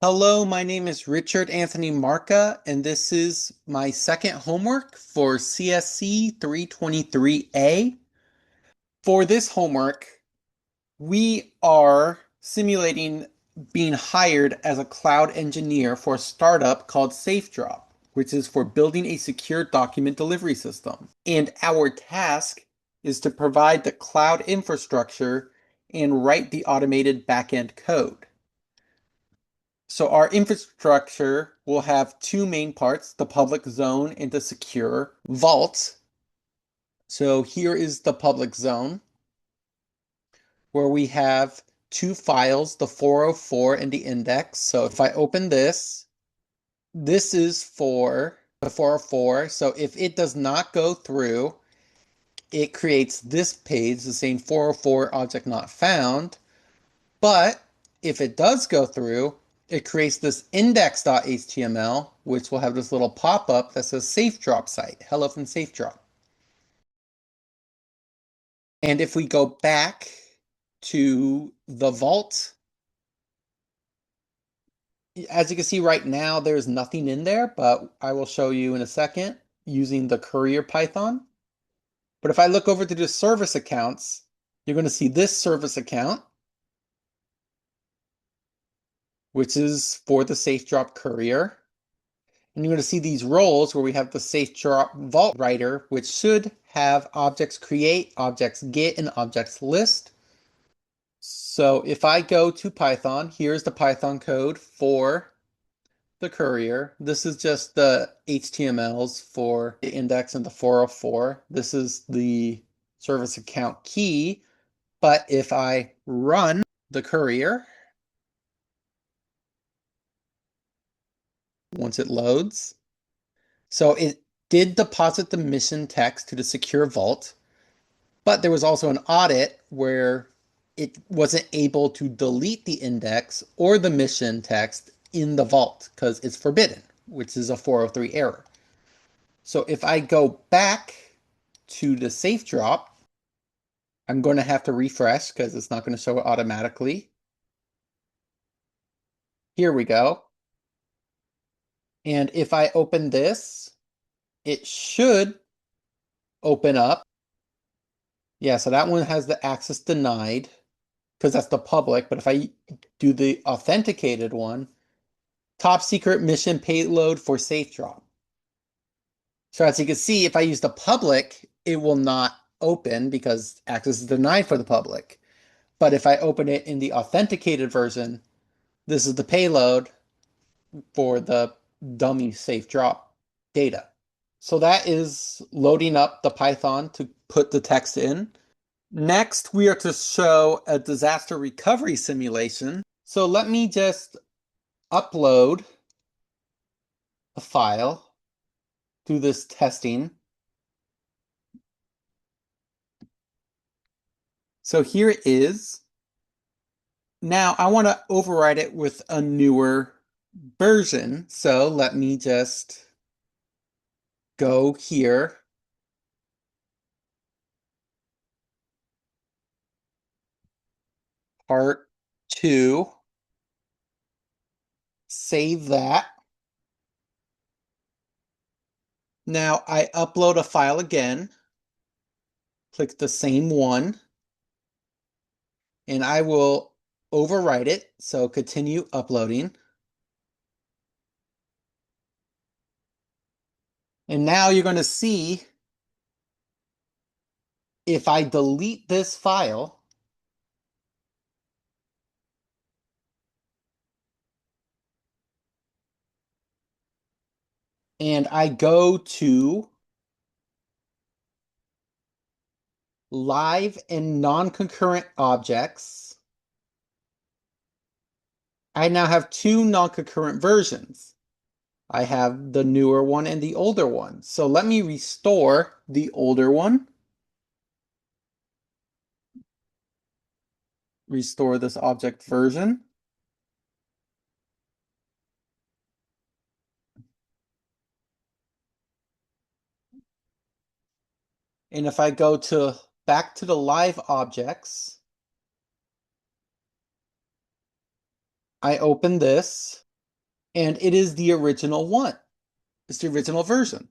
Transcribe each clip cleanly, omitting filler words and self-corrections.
Hello, my name is Richard Anthony Marca, and this is my second homework for Csc323A. For this homework, we are simulating being hired as a cloud engineer for a startup called SafeDrop, which is for building a secure document delivery system. And our task is to provide the cloud infrastructure and write the automated backend code. So our infrastructure will have two main parts, the public zone and the secure vault. So here is the public zone where we have two files, the 404 and the index. So if I open this, this is for the 404. So if it does not go through, it creates this page saying 404 object not found. But if it does go through, it creates this index.html, which will have this little pop-up that says SafeDrop site, hello from SafeDrop. And if we go back to the vault, as you can see right now, there's nothing in there, but I will show you in a second using the Courier Python. But if I look over to the service accounts, you're going to see this service account, which is for the SafeDrop Courier. And you're going to see these roles where we have the SafeDrop Vault Writer, which should have objects create, objects get, and objects list. So if I go to Python, here's the Python code for the courier. This is just the HTMLs for the index and the 404. This is the service account key. But if I run the courier, once it loads, so it did deposit the mission text to the secure vault, but there was also an audit where it wasn't able to delete the index or the mission text in the vault because it's forbidden, which is a 403 error. So if I go back to the SafeDrop, I'm going to have to refresh because it's not going to show it automatically. Here we go. And if I open this, it should open up. Yeah, so that one has the access denied because that's the public. But if I do the authenticated one, top secret mission payload for SafeDrop. So as you can see, if I use the public, it will not open because access is denied for the public. But if I open it in the authenticated version, this is the payload for the dummy SafeDrop data. So that is loading up the Python to put the text in. Next, we are to show a disaster recovery simulation. So let me just upload a file, do this testing. So here it is. Now I want to override it with a newer version. So let me just go here. Part 2. Save that. Now I upload a file again. Click the same one. And I will overwrite it. So continue uploading. And now you're going to see if I delete this file, and I go to live and non-concurrent objects, I now have two non-concurrent versions. I have the newer one and the older one. So let me restore the older one. Restore this object version. And if I go back to the live objects, I open this. And it is the original one. It's the original version.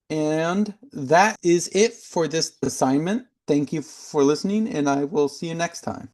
And that is it for this assignment. Thank you for listening, and I will see you next time.